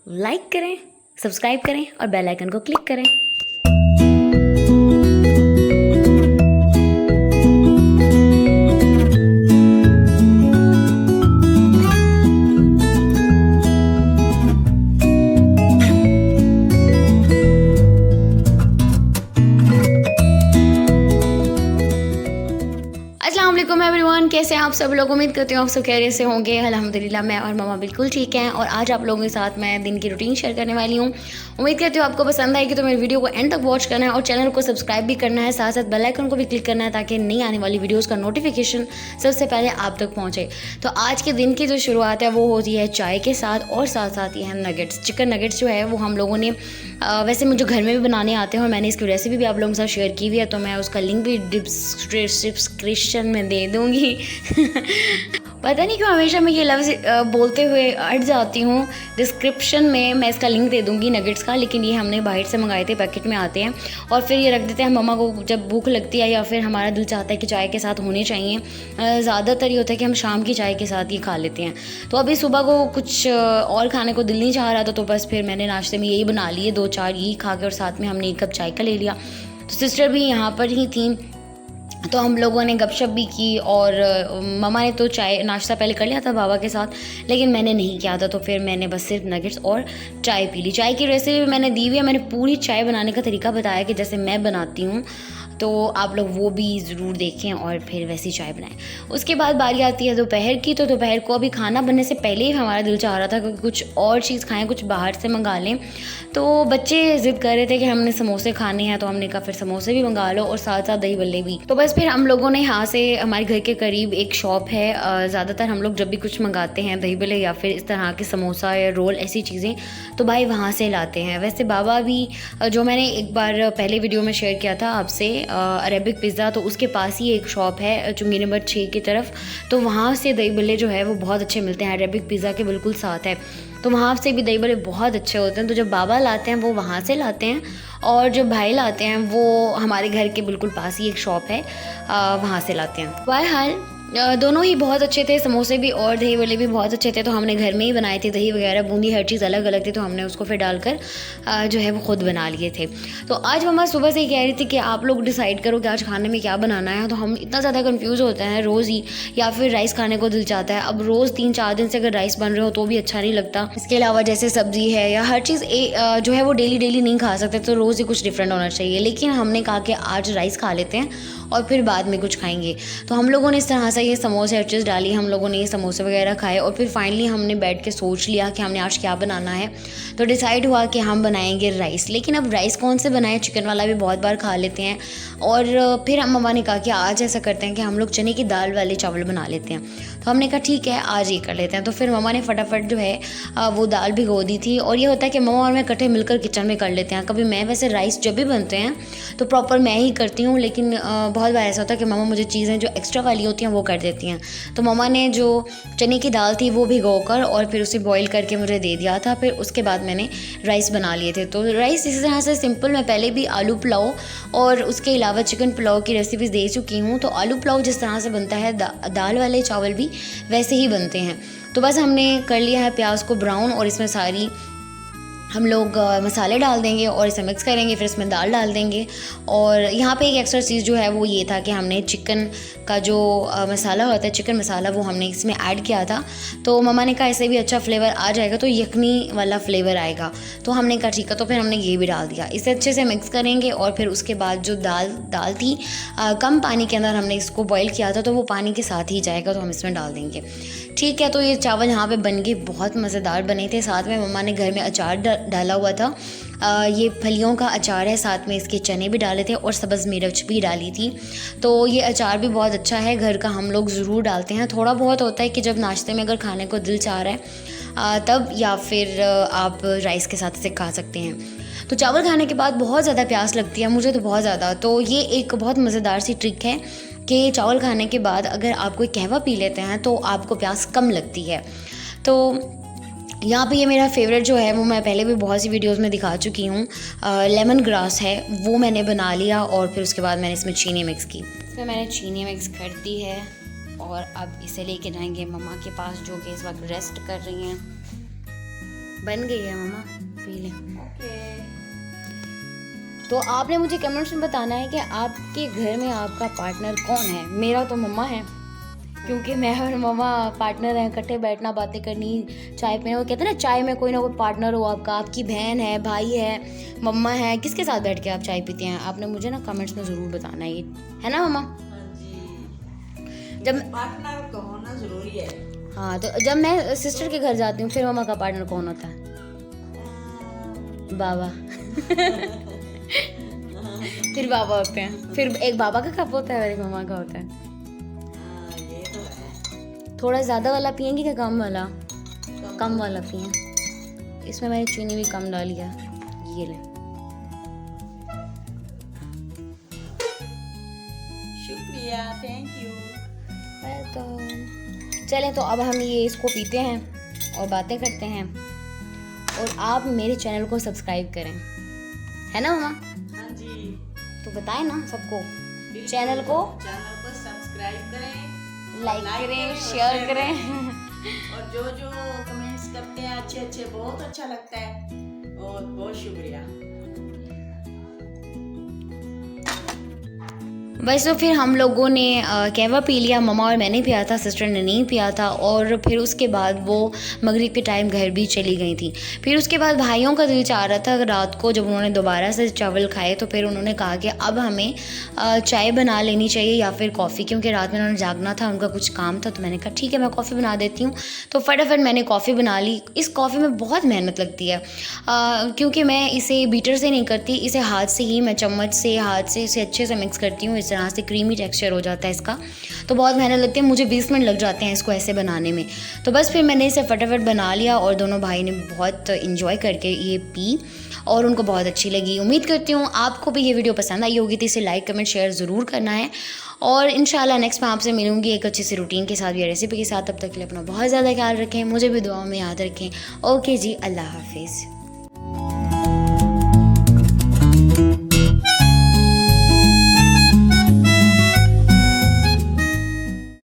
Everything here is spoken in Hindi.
लाइक करें, सब्सक्राइब करें और बेल आइकन को क्लिक करें। अस्सलाम वालेकुम एवरीवन, कैसे हैं आप सब लोग। उम्मीद करती हूँ आप सब खैरियत से होंगे। अल्हम्दुलिल्लाह मैं और मम्मा बिल्कुल ठीक हैं। और आज आप लोगों के साथ मैं दिन की रूटीन शेयर करने वाली हूँ। उम्मीद करती हूँ आपको पसंद आएगी, तो मेरी वीडियो को एंड तक वॉच करना है और चैनल को सब्सक्राइब भी करना है, साथ साथ बेल आइकन को भी क्लिक करना है ताकि नई आने वाली वीडियोज़ का नोटिफिकेशन सबसे पहले आप तक पहुँचे। तो आज के दिन की जो शुरुआत है वो होती है चाय के साथ, और साथ साथ ये है नगेट्स। चिकन नगेट्स जो है वो हम लोगों ने वैसे मुझे घर में भी बनाने आते हैं और मैंने इसकी रेसिपी भी आप लोगों के साथ शेयर की हुई है, तो मैं उसका लिंक भी डिस्क्रिप्शन में दे दूँगी। पता नहीं क्यों हमेशा मैं ये लफ्ज़ बोलते हुए अट जाती हूँ। डिस्क्रिप्शन में मैं इसका लिंक दे दूँगी नगेट्स का, लेकिन ये हमने बाहर से मंगाए थे, पैकेट में आते हैं और फिर ये रख देते हैं। मम्मा को जब भूख लगती है या फिर हमारा दिल चाहता है कि चाय के साथ होने चाहिए, ज़्यादातर ये होता है कि हम शाम की चाय के साथ ही खा लेते हैं। तो अभी सुबह को कुछ और खाने को दिल नहीं चाह रहा था, तो बस फिर मैंने नाश्ते में यही बना लिए, 2-4 यही खा के, और साथ में हमने 1 कप चाय का ले लिया। तो सिस्टर भी यहाँ पर ही थी, तो हम लोगों ने गपशप भी की। और मम्मा ने तो चाय नाश्ता पहले कर लिया था बाबा के साथ, लेकिन मैंने नहीं किया था, तो फिर मैंने बस सिर्फ नगेट्स और चाय पी ली। चाय की रेसिपी मैंने दी हुई है, मैंने पूरी चाय बनाने का तरीका बताया कि जैसे मैं बनाती हूँ, तो आप लोग वो भी ज़रूर देखें और फिर वैसी चाय बनाएं। उसके बाद बारी आती है दोपहर की। तो दोपहर को अभी खाना बनने से पहले ही हमारा दिल चाह रहा था कि कुछ और चीज़ खाएं, कुछ बाहर से मंगा लें। तो बच्चे ज़िद कर रहे थे कि हमने समोसे खाने हैं, तो हमने कहा फिर समोसे भी मंगा लो और साथ साथ दही बल्ले भी। तो बस फिर हम लोगों ने यहाँ से, हमारे घर के करीब एक शॉप है, ज़्यादातर हम लोग जब भी कुछ मंगाते हैं दही बल्ले या फिर इस तरह के समोसा या रोल ऐसी चीज़ें, तो भाई वहाँ से लाते हैं। वैसे बाबा भी, जो मैंने एक बार पहले वीडियो में शेयर किया था आपसे, अरेबिक पिज़्ज़ा, तो उसके पास ही एक शॉप है चुंगी नंबर 6 की तरफ। तो वहाँ से दही बल्ले जो है वो बहुत अच्छे मिलते हैं, अरेबिक पिज़्ज़ा के बिल्कुल साथ है। तो वहाँ से भी दही बड़े बहुत अच्छे होते हैं। तो जब बाबा लाते हैं वो वहाँ से लाते हैं, और जो भाई लाते हैं वो हमारे घर के बिल्कुल पास ही एक शॉप है, वहाँ से लाते हैं। बहरहाल दोनों ही बहुत अच्छे थे, समोसे भी और दही बड़े भी बहुत अच्छे थे। तो हमने घर में ही बनाए थे, दही वगैरह बूंदी हर चीज़ अलग अलग थी, तो हमने उसको फिर डालकर जो है वो ख़ुद बना लिए थे। तो आज मम्मा सुबह से ही कह रही थी कि आप लोग डिसाइड करो कि आज खाने में क्या बनाना है। तो हम इतना ज़्यादा कन्फ्यूज़ होते हैं रोज़ ही, या फिर राइस खाने को दिल चाहता है। अब रोज़ 3-4 दिन से अगर राइस बन रहे हो तो भी अच्छा नहीं लगता। इसके अलावा जैसे सब्ज़ी है या हर चीज़ जो है वो डेली डेली नहीं खा सकते, तो रोज़ ही कुछ डिफरेंट होना चाहिए। लेकिन हमने कहा कि आज राइस खा लेते हैं और फिर बाद में कुछ खाएंगे। तो हम लोगों ने इस तरह से ये समोसे हर चीज़ डाली, हम लोगों ने ये समोसे वगैरह खाए, और फिर फाइनली हमने बैठ के सोच लिया कि हमने आज क्या बनाना है। तो डिसाइड हुआ कि हम बनाएंगे राइस। लेकिन अब राइस कौन से बनाएं, चिकन वाला भी बहुत बार खा लेते हैं। और फिर हम मम्मा ने कहा कि आज ऐसा करते हैं कि हम लोग चने की दाल वाले चावल बना लेते हैं। तो हमने कहा ठीक है आज ये कर लेते हैं। तो फिर मम्मा ने फटाफट जो है वो दाल भिगो दी थी। और ये होता है कि मम्मा और मैं इकट्ठे मिलकर किचन में कर लेते हैं। कभी मैं, वैसे राइस जब भी बनते हैं तो प्रॉपर मैं ही करती हूँ, लेकिन बहुत बार ऐसा होता है कि मम्मा मुझे चीज़ें जो एक्स्ट्रा वाली होती हैं वो कर देती हैं। तो मम्मा ने जो चने की दाल थी वो भिगोकर और फिर उसे बॉईल करके मुझे दे दिया था। फिर उसके बाद मैंने राइस बना लिए थे। तो राइस इसी तरह से सिंपल, मैं पहले भी आलू पुलाव और उसके अलावा चिकन पुलाव की रेसिपीज़ दे चुकी हूँ। तो आलू पुलाव जिस तरह से बनता है, दाल वाले चावल भी वैसे ही बनते हैं। तो बस हमने कर लिया है प्याज को ब्राउन, और इसमें सारी हम लोग मसाले डाल देंगे और इसे मिक्स करेंगे, फिर इसमें दाल डाल देंगे। और यहाँ पे एक एक्स्ट्रा चीज़ जो है वो ये था कि हमने चिकन का जो मसाला होता है, चिकन मसाला, वो हमने इसमें ऐड किया था। तो मम्मा ने कहा इससे भी अच्छा फ्लेवर आ जाएगा, तो यखनी वाला फ्लेवर आएगा। तो हमने कहा ठीक है, तो फिर हमने ये भी डाल दिया। इसे अच्छे से मिक्स करेंगे और फिर उसके बाद जो दाल थी, कम पानी के अंदर हमने इसको बॉईल किया था, तो वो पानी के साथ ही जाएगा, तो हम इसमें डाल देंगे। ठीक है, तो ये चावल यहाँ पे बन के बहुत मज़ेदार बने थे। साथ में मम्मा ने घर में अचार डाला हुआ था, ये फलियों का अचार है, साथ में इसके चने भी डाले थे और सब्ज़ मिर्च भी डाली थी। तो ये अचार भी बहुत अच्छा है, घर का हम लोग ज़रूर डालते हैं। थोड़ा बहुत होता है कि जब नाश्ते में अगर खाने को दिल चाह रहा है तब, या फिर आप राइस के साथ इसे खा सकते हैं। तो चावल खाने के बाद बहुत ज़्यादा प्यास लगती है, मुझे तो बहुत ज़्यादा। तो ये एक बहुत मज़ेदार सी ट्रिक है कि चावल खाने के बाद अगर आप कोई कहवा पी लेते हैं तो आपको प्यास कम लगती है। तो यहाँ पे ये मेरा फेवरेट जो है वो मैं पहले भी बहुत सी वीडियोस में दिखा चुकी हूँ, लेमन ग्रास है, वो मैंने बना लिया। और फिर उसके बाद मैंने इसमें चीनी मिक्स की। इसमें मैंने चीनी मिक्स कर दी है और अब इसे लेके जाएंगे मम्मा के पास, जो कि इस वक्त रेस्ट कर रही हैं। बन गई है मम्मा, पी लें। ओके। तो आपने मुझे कमेंट्स में बताना है कि आपके घर में आपका पार्टनर कौन है। मेरा तो मम्मा है, क्योंकि मैं और मम्मा पार्टनर हैं, इकट्ठे बैठना, बातें करनी, चाय पीना। वो कहते हैं ना चाय में कोई ना कोई पार्टनर हो आपका, आपकी बहन है, भाई है, मम्मा है, किसके साथ बैठ के आप चाय पीते हैं? आपने मुझे ना कमेंट्स में ज़रूर बताना है ना मम्मा? हाँ जी, जब पार्टनर का होना जरूरी है। हाँ, तो जब मैं सिस्टर के घर जाती हूँ फिर मम्मा का पार्टनर कौन होता है? बाबा। फिर बाबा होते हैं, फिर एक बाबा का कप होता है और एक मम्मा का होता है। ये तो है। थोड़ा ज़्यादा वाला पियेंगे कि कम वाला? कम वाला पिए। इसमें मैंने चीनी भी कम डाली है। ये ले। शुक्रिया, थैंक यू। वेलकम। चलें तो अब हम ये इसको पीते हैं और बातें करते हैं, और आप मेरे चैनल को सब्सक्राइब करें, है ना मम्मा? हाँ जी, तो बताएं ना सबको, बिल्कुल। चैनल को सब्सक्राइब करें, लाइक करें, शेयर करें। और जो जो कमेंट्स करते हैं अच्छे अच्छे, बहुत अच्छा लगता है। बहुत बहुत शुक्रिया। बस तो फिर हम लोगों ने कहवा पी लिया, मम्मा और मैंने पिया था, सिस्टर ने नहीं पिया था। और फिर उसके बाद वो मगरिब के टाइम घर भी चली गई थी। फिर उसके बाद भाइयों का दिल चाह रहा था, रात को जब उन्होंने दोबारा से चावल खाए तो फिर उन्होंने कहा कि अब हमें चाय बना लेनी चाहिए या फिर कॉफ़ी, क्योंकि रात में उन्होंने जागना था, उनका कुछ काम था। तो मैंने कहा ठीक है, मैं कॉफ़ी बना देती हूँ। तो फटाफट मैंने कॉफ़ी बना ली। इस कॉफ़ी में बहुत मेहनत लगती है, क्योंकि मैं इसे बीटर से नहीं करती, इसे हाथ से ही, मैं चम्मच से हाथ से इसे अच्छे से मिक्स करती हूँ। इस तरह से क्रीमी टेक्सचर हो जाता है इसका। तो बहुत मेहनत लगती है, मुझे 20 मिनट लग जाते हैं इसको ऐसे बनाने में। तो बस फिर मैंने इसे फटाफट बना लिया और दोनों भाई ने बहुत इंजॉय करके ये पी और उनको बहुत अच्छी लगी। उम्मीद करती हूँ आपको भी ये वीडियो पसंद आई होगी, तो इसे लाइक कमेंट शेयर ज़रूर करना है। और इंशाल्लाह नेक्स्ट मैं आपसे मिलूंगी एक अच्छी सी रूटीन के साथ या रेसिपी के साथ। तब तक के लिए अपना बहुत ज़्यादा ख्याल रखें, मुझे भी दुआओं में याद रखें। ओके जी, अल्लाह हाफिज़।